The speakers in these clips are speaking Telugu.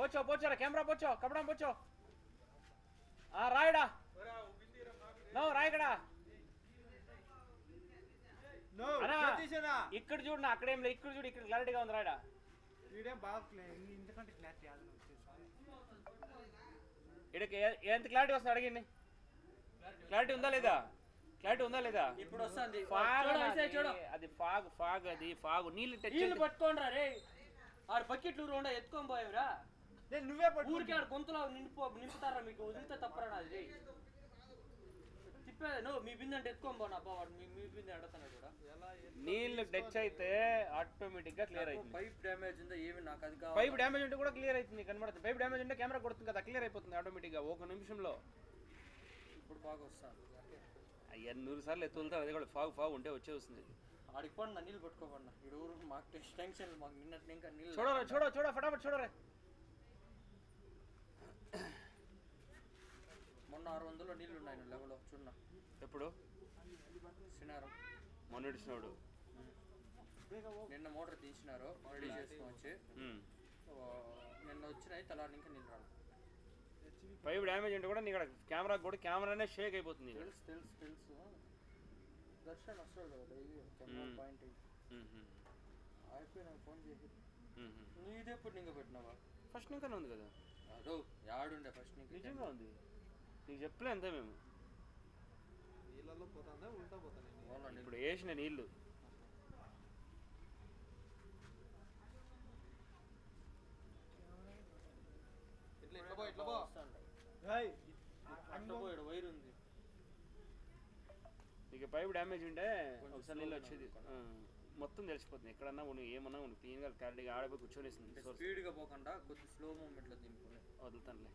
పోచో పోచోరా కెమెరా పోచో కపడం పోచో రాయడా నో రాయకడా ఇక్కడ చూడు నా అక్కడేం లేదు ఇక్కడ చూడు ఇక్కడ క్లారిటీగా ఉంది రాయడా వీడియో బాగా ఇంతకంటే క్లారిటీ ఇక్కడికి ఎంత క్లారిటీ వస్తుంది అడిగింది క్లారిటీ ఉందా లేదా క్లారిటీ ఉందా లేదా ఇప్పుడు వస్తుంది అది ఫాగ్ ఫాగ్ అది ఫాగ్ నీళ్ళు పట్టుకోండి రే ఆడు బకెట్లు రెండు ఎత్తుకొని పోయావురా నువ్వే ఊరికి ఆడు గొంతులో నింపుతారా మీకు వదిలితే తప్పరా అది తిప్పేది నువ్వు మీ బిందె అంటే ఎత్తుకొని పోనా అబ్బా వాడు మీ బిందె అడుగుతున్నాడు కూడా నీళ్ళు టచ్ అయితే ఆటోమేటిక్ గా క్లియర్ అవుతుంది పైప్ డ్యామేజ్ ఉందా ఏమి నాకు అది కావాలి పైప్ డ్యామేజ్ ఉంటే కూడా క్లియర్ అవుతుంది కనబడుతుంది పైప్ డ్యామేజ్ ఉంటే కెమెరా కొడుతుంది కదా క్లియర్ అయిపోతుంది ఆటోమేటిక్ గా ఒక నిమిషంలో ఇప్పుడు బాగా వస్తాను అయ్యా 100 సార్లు ఎత్తులుతారు అది కూడా ఫాగ్ ఫాగ్ ఉంటే వచ్చే వస్తుంది ఆడికి పోండి నీళ్ళు పట్టుకోకుండా ఇక్కడ ఊరు మాకు టెన్షన్ మాకు నిన్నట్టు ఇంకా నీళ్ళు చూడ ఫటాఫట్ చూడరే మొన్న 600లో నీళ్ళు ఉన్నాయి లెవెల్ చూడ ఎప్పుడు సినారం మొన్నటి సినాడు నిన్న మోటార్ తీసినారు రెడీ చేసుకొని వచ్చి నిన్న వచ్చినాయి తెల్లారి ఇంకా నీళ్ళు రాదు పైప్ డ్యామేజ్ అంటే కూడా నీకు కెమెరా కూడా కెమెరానే షేక్ అయిపోతుంది తెలుసు దర్శన్ వస్తాడు డైలీ కెమెరా పాయింట్ అయిపోయి నాకు ఫోన్ చేసి నువ్వు ఇదే ఎప్పుడు ఇంకా పెట్టినావా ఫస్ట్ ఇంకానే ఉంది కదా అదో యాడుండే ఫస్ట్ నిజంగా ఉంది నీకు చెప్పలే అంతే మేము నీళ్ళలో పోతుందా ఉల్టా పోతాను ఇప్పుడు వేసిన నీళ్ళు వైర్ ఉంది నీకు పైప్ డ్యామేజ్ ఉంటే ఒకసారి నీళ్ళు వచ్చేది మొత్తం తెలిసిపోతుంది ఎక్కడన్నా ఏమన్నా క్లీన్గా క్లారిటీగా ఆడపోయి కూర్చొనేసింది స్పీడ్గా పోకుండా కొద్ది స్లో మూమెంట్లో దింపుకుని వదులుతానులే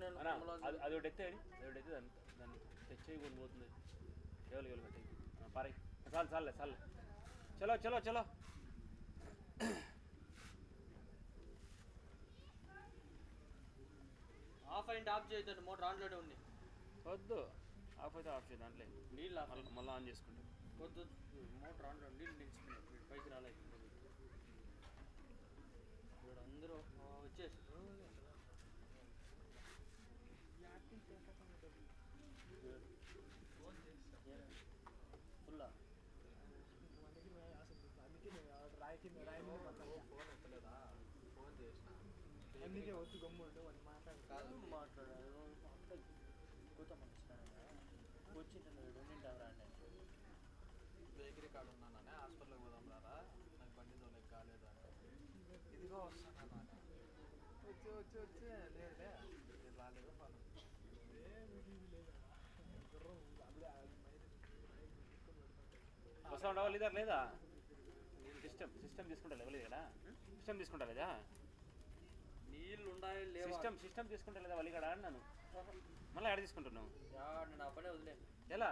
నేను అది ఒకటి ఎత్తే దాన్ని తెచ్చి కొని పోతుంది ఎవరు కట్టి పారై చాలే చలో చలో చలో ఆఫ్ అయింది ఆఫ్ చేయొద్దండి మోటార్ ఆన్లోనే ఉంది వద్దు ఆఫ్ అయితే ఆఫ్ చేయ దాంట్లో నీళ్ళు మళ్ళీ ఆన్ చేసుకుంటాం వద్దు మోటార్ ఆన్లో నీళ్ళు నిలిచిపోయినాయి పైకి రాలేదు ఇప్పుడు అందరూ వచ్చేసి ఫుల్లా ఫోన్ చేసిన అందుకే వచ్చి గమ్ముండు వాళ్ళు మాట్లాడారు కూతామని వచ్చింటాడు బేకరీ కాడ ఉన్నానే హాస్పిటల్కి పోదాం రారా నాకు బండి తోలేకి కాలేదు అంటే ఇదిగో వస్తాను వచ్చి లేదులే రాలేదు పను వస్తా ఉండవా లేదా లేదా సిస్టమ్ తీసుకుంటా లేదు కదా సిస్టమ్ తీసుకుంటా లేదా నీళ్ళు ఉండాలి సిస్టమ్ తీసుకుంటా లేదా వాళ్ళు ఇక్కడ అన్నాను మళ్ళీ ఎక్కడ తీసుకుంటున్నావు నేను ఆ పనే వదిలే ఎలా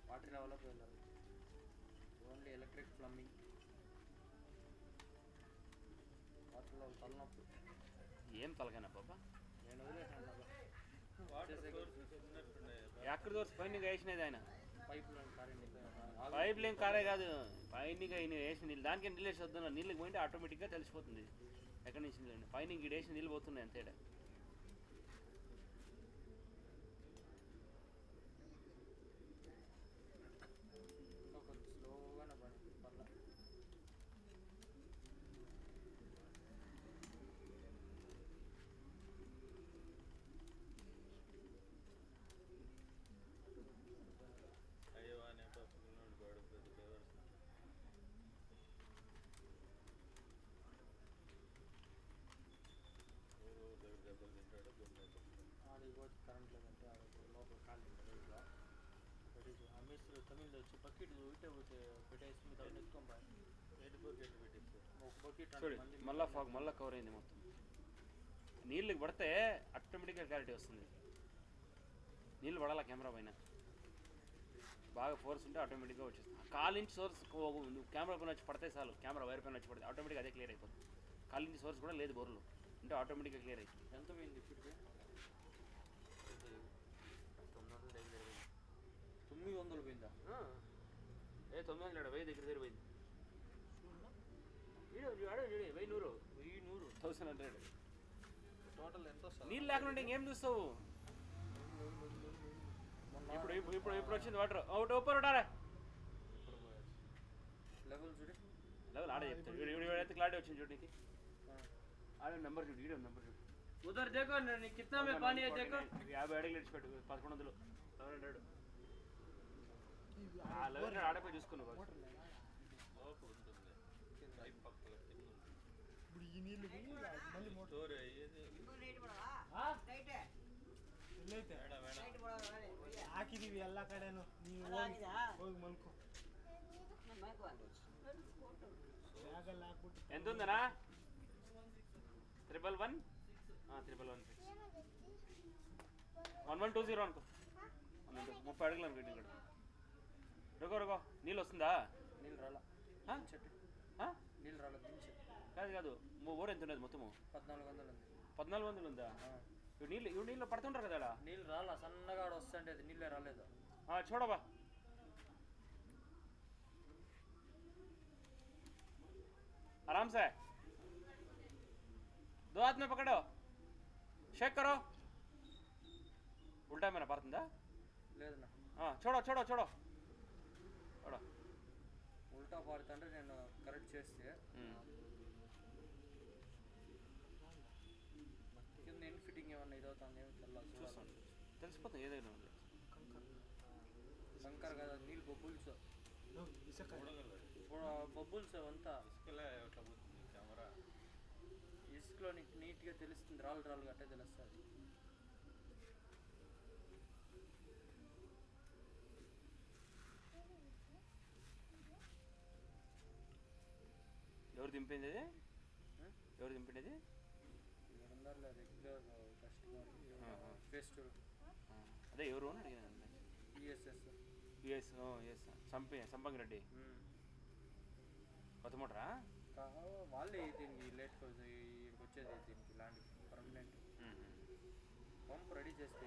వాటర్ డెవలప్ వెళ్ళాలి ఓన్లీ ఎలక్ట్రిక్ ప్లంబింగ్ వాటర్లో తలనొప్పి ఏం తలకైనా పాప నేను వదిలేసాను ఎక్కడ దోసి పైన వేసినది ఆయన పైప్ లైన్ కారే కాదు పైన వేసిన నీళ్ళు దానికి నీళ్ళు వేసి వద్దు నీళ్ళకి పోయింటే ఆటోమేటిక్గా తెలిసిపోతుంది ఎక్కడి నుంచి నీళ్ళు పైన ఇంక వేసిన నీళ్ళు పోతున్నాయి అంతేడా స్లోగానే పర్లా కరెంట్ లేదంటే లోపల ఖాళీ మేస్త్రి తమిళ వచ్చి బకెట్ ఇటే పెట్టేసి మీద ఎత్తుకోండి ఒక బకెట్ మళ్ళీ ఫాగ్ మళ్ళీ కవర్ అయింది మొత్తం నీళ్ళకి పడితే ఆటోమేటిక్గా క్లారిటీ వస్తుంది. నీళ్ళు పడాలా కెమెరా పైన, బాగా ఫోర్స్ ఉంటే ఆటోమేటిక్గా వచ్చేస్తుంది. కాలించి సోర్స్ కెమెరా పైన వచ్చి పడితే చాలు, కెమెరా వైర్ పైన వచ్చి పడితే ఆటోమేటిక్గా అదే క్లియర్ అయిపోతుంది. కాలించి సోర్స్ కూడా లేదు బోర్లో అంటే ఆటోమేటిక్గా క్లియర్ అవుతుంది. ఎంత పోయింది ఇప్పటికే? 900 పోయిందా? 900 1000 దగ్గర దగ్గర పోయింది. 1100 1100 టోటల్ ఎంత వస్తుంది? నీళ్ళు లేకుండా ఇంకేం చూస్తావు? ఇప్పుడు ఇప్పుడు ఇప్పుడు ఇప్పుడు వచ్చింది వాటర్. ఒకటి ఓపెన్ ఉంటారా లెవెల్ చూడు, లెవెల్ ఆడే చెప్తాడు. వీడియో క్లారిటీ వచ్చింది చూడు నీకు. ఆడే నెంబర్ చూడు, వీడియో నెంబర్ చూడు. ఉదర్ देखो कितना में पानी है देखो. 50 అడుగులు ఇచ్చిపెట్టు 1100 1100 1100 ఆడపోయి చూసుకున్నావు. ఇప్పుడు ఈ నీళ్ళు మళ్ళీ మోటార్ ಹಾಕಿದೀವಿ ಎಲ್ಲ ಕಡೆನು. ನೀವು ಹೋಗಿ ಮಲ್ಕೋ. ಬ್ಯಾಗಲ್ಲಿ ಹಾಕ್ಬಿಟ್ಟು ఎంత ఉందనా? 111 111 1120 అనుకో. 30 అడుగులు అనుకో. ఇక్కడ రొగో రొగో నీళ్ళు వస్తుందా? నీళ్ళు రాలా చెట్టు, నీళ్ళు రాలా దించు. కాదు కాదు, ఊరు ఎంత ఉన్నది మొత్తము? 1400 ఉంది. 1400 ఉందా? ఇవి నీళ్ళు పడుతుంటారు కదా. నీళ్ళు రాలా, సన్నగా వస్తుంటే అది నీళ్ళే రాలేదు. చూడబా आराम से 2 हाथ में पकड़ो, शेक करो. उल्टा में पड़ता లేదన్నా. छोड़ो छोड़ो छोड़ो छोड़ो. ఉల్టా పాడుతుంటే నేను కరెక్ట్ చేస్తే కింద ఇన్ ఫిట్టింగ్ ఏమన్నా ఇదవుతుంది ఏమి చూడాలి. తెలిసిపోతుంది ఏదైనా ఉంది. కంకర్ కదా, నీళ్ళు బొబ్బుల్స్ ఇసుక బొబ్బుల్స్ అంతా ఇసుకలో నీట్గా తెలుస్తుంది. రాళ్ళు రాళ్ళు గట్టే తెలుస్తుంది. ఎవరు దింపింది? ఎవరు దింపిండేది? Regular customer festival. అదే ఎవరు అని అడిగాను. యుఎస్ సంపంగి రెడ్డి కొత్త మోటరా? వాళ్ళే దీనికి లేట్కి వచ్చేది. దీనికి ల్యాండ్ పర్మనెంట్ పంప్ రెడీ చేస్తే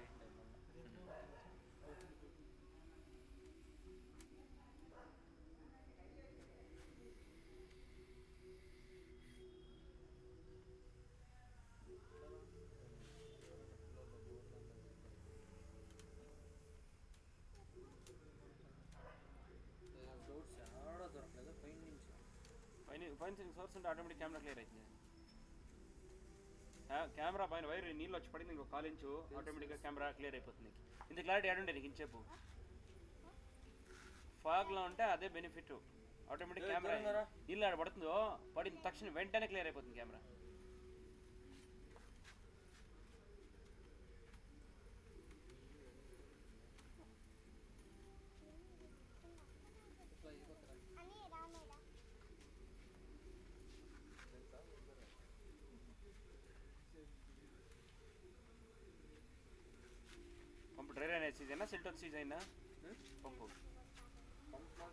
డోర్స్ చాలా దొరకలేదు పైన నుంచి. పైన సోర్స్ ఉంటే ఆటోమేటిక్ కెమెరా క్లియర్ అవుతుంది. కెమెరా పైన వైర్ నీళ్ళు వచ్చి పడింది ఇంకో 1/4 ఇంచు ఆటోమేటిక్గా కెమెరా క్లియర్ అయిపోతుంది. ఇంత క్లారిటీ ఆడుండే నీకు ఇంచేపు. ఫాగ్లో ఉంటే అదే బెనిఫిట్. ఆటోమేటిక్ కెమెరా నీళ్ళు ఆడ పడుతుందో పడిన తక్షణం వెంటనే క్లియర్ అయిపోతుంది కెమెరా. పంపు డ్రైర్ అయినా సీజైనా సిల్టర్ సీజైనా పంపు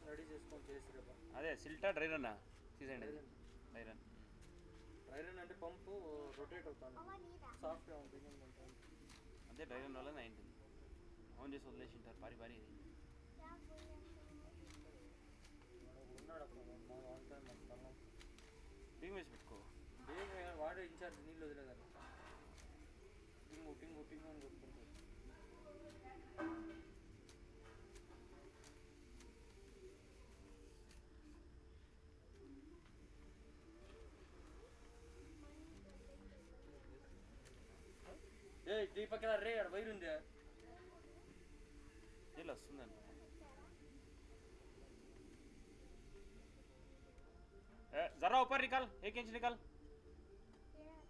రెడీ చేసుకొని చేసి అదే సిల్టర్ డ్రైర్ అన్నా సీజైన్ డ్రైరన్. డ్రైరన్ అంటే పంపు రొటేట్ అవుతాను, సాఫ్ట్గా ఉంటుంది. అదే డ్రైరన్ వల్ల అయింటుంది. ఆన్ చేసి వదిలేసి ఉంటారు పారి పారి. ఉన్నాడు వన్ టైం బిగ్ వేసి పెట్టుకో. వాడే ఇన్ఛార్జ్ నీళ్ళు వదిలేదాన్ని. టింగు టింగు టింగు అని కొట్టుకుంటాడు. ఈ పక్కన రే ఆడ వైర్ ఉంది. నీళ్ళు వస్తుందండి. जरा ऊपर निकाल, 1 इंच निकाल,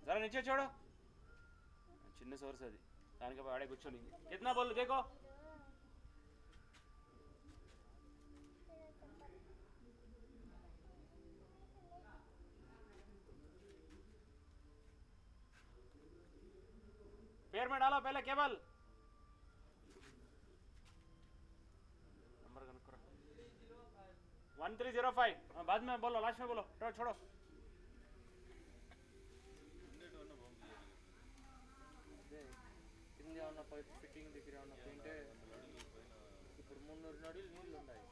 जरा नीचे छोड़ो. చిన్న సోర్స్ అది, దానికి ఆడే కూర్చొని కిतना बोल देखो. पेयर में डालो पहले केबल नंबर कनेक्ट करो 1305 बाद में बोलो लास्ट में बोलो छोड़ो అదే కింద ఉన్న పైప్ ఫిట్టింగ్ దగ్గర ఉన్న పెయింటే ఇప్పుడు 300 అడుగులు నీళ్ళు ఉన్నాయి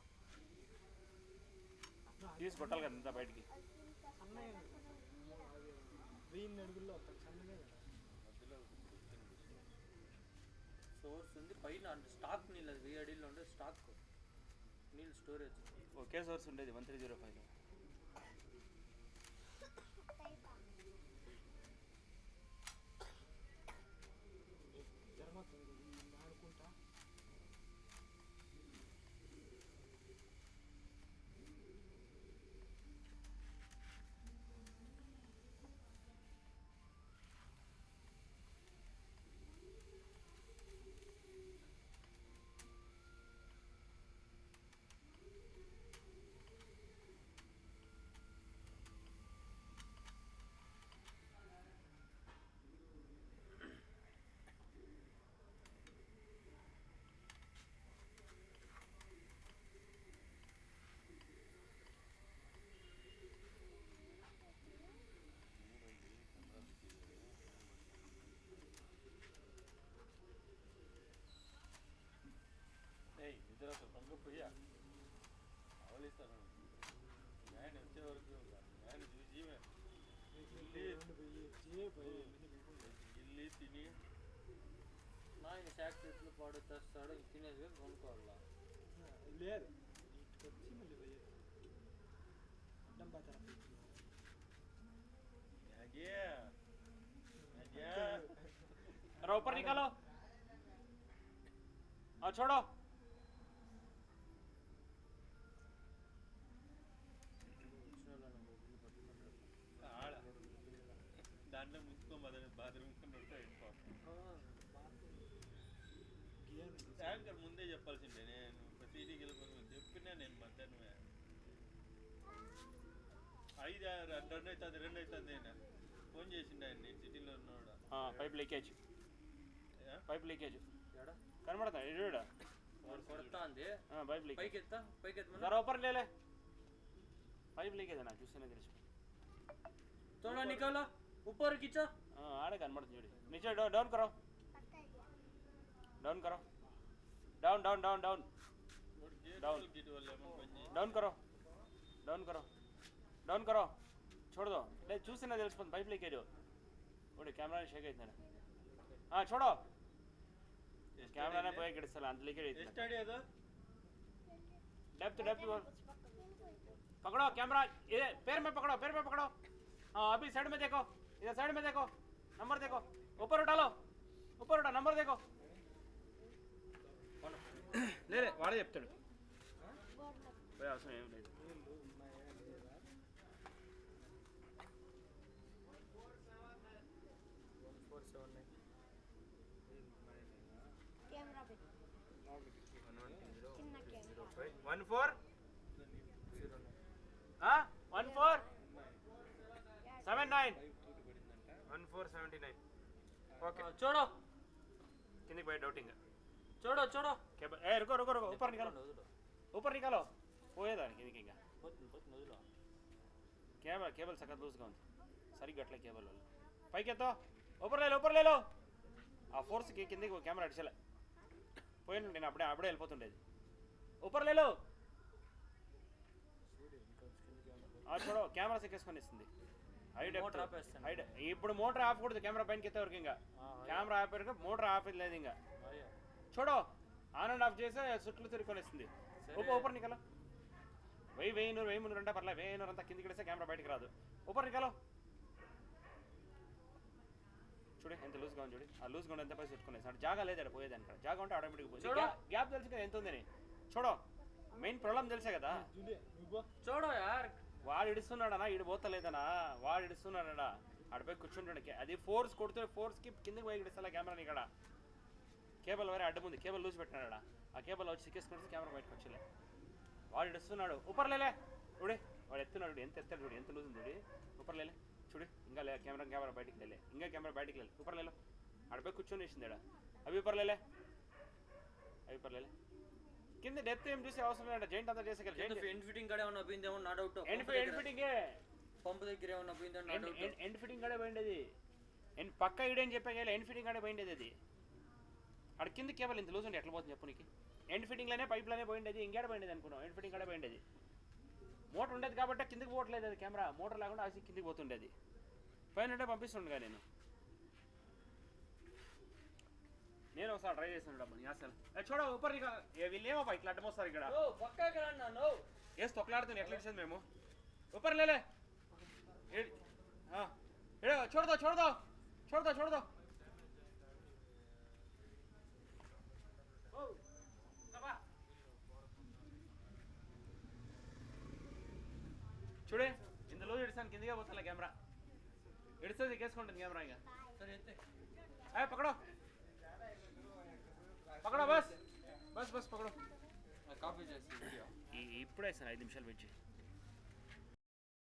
తీసి కొట్టాలి కదా ఇంత బయటికి అన్నయ్య 1000 అడుగుల్లో వస్తాడు సన్నగా కదా సోర్స్ ఉంది పైన అంటే స్టాక్ నీళ్ళు అది 1000 అడుగుల్లో ఉండే స్టాక్ నీళ్ళు స్టోరేజ్ ఒకే సోర్స్ ఉండేది 1305 జరగతుంది ఆడుకుంటా ఇద్దరు అసలు పంగపోయా అవలిస్తాను ఆయన వచ్చే వరకు ఆయన చూసి ఇల్లి తిని నాయన శాక్ చెట్లు పాడు తెస్తాడు తినేది కొనుక్కోవాలా లేదు ఇటుకు వచ్చి మళ్ళీ పోయేది అడ్డం పోతారా अरे ऊपर निकालो और छोड़ो దాంట్లో ముంచుకోమదని బాత్రూమ్ ట్యాంకర్ ముందే చెప్పాల్సిందే నేను సిటీకి వెళ్ళిపోయి చెప్పినా నేను మధ్యాహ్నమే 5 2 అవుతుంది నేను ఫోన్ చేసిండు ఆయన నేను సిటీలో ఉన్నాడు పైప్ లీకేజ్ ఎడా కనబడతా ఇడా వాడు కొడతా అంది పైప్ లీకేజ్ పైకి ఎత్తా పైకి ఎత్తమన్నా जरा ऊपर ले ले पाइप लीकेज है ना చూస్తేనే తెలుసు थोड़ा निकालो ऊपर खींचो ఆడే కనబడుతుంది చూడు नीचे डाउन करो डाउन करो down down down down down down करो डाउन करो डाउन करो छोड़ दो ले చూస్తేనే తెలిసిపోతుంది పైప్ లీకేజ్ ఓడి కెమెరాని షేక్ అవుతుంది छोड़ो కెమెరానే పోయి గిడిస్తలే అంత లీకేజ్ అవుతుంది స్టడీ ఏదో डेप्थ पकड़ो कैमरा ये पैर में पकड़ो हाँ अभी साइड में देखो इधर साइड में देखो नंबर देखो ऊपर उठा लो ऊपर उठा नंबर देखो ले ले वाड़े చెప్తాడు పోయి అవసరం ఏం లేదు कैमरा पे చిన్న కెమెరా 1479 ओके छोड़ो किंदी भाई डाउटिंग छोड़ो छोड़ो केबल ए रुको रुको रुको ऊपर निकालो పోయేదా కిందికి ఇంకా కేబుల్ సగం లూజ్గా ఉంది సరిగ్గా అట్లే కేబుల్ వాళ్ళు పైకి ఎత్తో ऊपर ले लो ఆ ఫోర్స్కి కిందికి కెమెరా అడిచలే పోయిన నేను అప్పుడే వెళ్ళిపోతుండేది ऊपर ले लो చూడో కెమెరా సెక్కేసుకొని ఇస్తుంది ఇప్పుడు మోటార్ ఆఫ్ కూడదు కెమెరా పైనకి ఎత్తే వరకు ఇంకా కెమెరా ఆఫ్ వరకు మోటార్ ఆఫ్ లేదు ఇంకా చూడో ఆన్ అండ్ ఆఫ్ చేస్తే చుట్లు తిరుక్కొని ఇస్తుంది ऊपर निकालो వెయ్యి 300 అంటే పర్లేదు 1100 అంతా కిందికి ఇస్తే కెమెరా బయటికి రాదు ऊपर निकालो చూడు ఎంత లూజ్గా ఉంది చూడు ఆ లూజ్గా ఉంటే ఎంత పైసలు పెట్టుకునేసి జాగా లేదు పోయేదాని ఇక్కడ జాగా ఉంటే ఆటోమేటిక్ పోయి గ్యాప్ తెలుసు కదా ఎంత ఉందని చూడో మెయిన్ ప్రాబ్లం తెలుసే కదా చూడో యార్ వాడు ఇడుస్తున్నాడనా ఈడు పోతలేదనా వాడు ఇడుస్తున్నాడనా ఆడిపోయి కూర్చుంటాడు అది ఫోర్స్ కొడితే ఫోర్స్కి కిందకి పోయి ఇడిస్తా కెమెరాని ఇక్కడ కేబుల్ వరే అడ్డం ఉంది కేబుల్ లూజ్ పెట్టినాడా ఆ కేబుల్ వచ్చి సిక్కేసుకుంటే కెమెరా బయటకు వచ్చలే వాడు ఇడుస్తున్నాడు ऊपर లేలే చూడే వాడు ఎత్తున్నాడు ఎంత ఎత్తాడు చూడు ఎంత లూజ్ ఉంది చూడు ऊपर లేలే చూడు ఇంకా లే కెమెరా బయటికి లేలే ఇంకా కెమెరా బయటికి లేదు ऊपर ले लो ఆడపై కూర్చొని వేసింది ఆడ అవి పర్లేలే కింద డెప్త్ ఏం చూసే అవసరం లేదంట జైంట్ అంతా చేసేయాలి ఎండ్ ఫిట్టింగ్ కాడ ఏమన్నా పోయిందేమో నా డౌట్ ఎండ్ ఫిట్టింగే పంపు దగ్గర ఏమన్నా పోయిందేమో నా డౌట్ ఎండ్ ఫిట్టింగ్ కాడే పోయిండేది ఎండ్ పక్క ఇడని చెప్పాక ఎండ్ ఫిట్టింగ్ కాడే పోయిండేది అది ఆడ కింద కేబుల్ ఇంత లూజ్ ఉంటే ఎట్లా పోతుంది చెప్పు నీకు ఎండ్ ఫిట్టింగ్లోనే పైప్లోనే పోయిండేది ఇంకేడ పోయిండేది అనుకున్నాం ఎండ్ ఫిట్టింగ్ కాడే పోయిండేది మోటార్ ఉండేది కాబట్టి కిందకి పోవట్లేదు అది కెమెరా మోటార్ లేకుండా అది కిందకి పోతుండేది పైన పంపిస్తుండగా నేను ఒకసారి ట్రై చేస్తాను డబ్బా అసలు చూడ ఊపర్ వీళ్ళేమో ఇట్లా అడ్డమొస్తారు ఇక్కడ వేసి తొక్కలాడుతుంది ఎట్లా ఇచ్చేది మేము ఊపర్ లేలే చూడదో చూడే ఇందులో ఇడిసాను కిందిగా పోతా కెమెరా ఇడిస్తే దిగేసుకుంటుంది కెమెరా ఇక సరే అయితే పక్కడో బస్ పక్కడో కాపీ చేసి ఇప్పుడే సార్ 5 నిమిషాలు వెయిట్ చేయి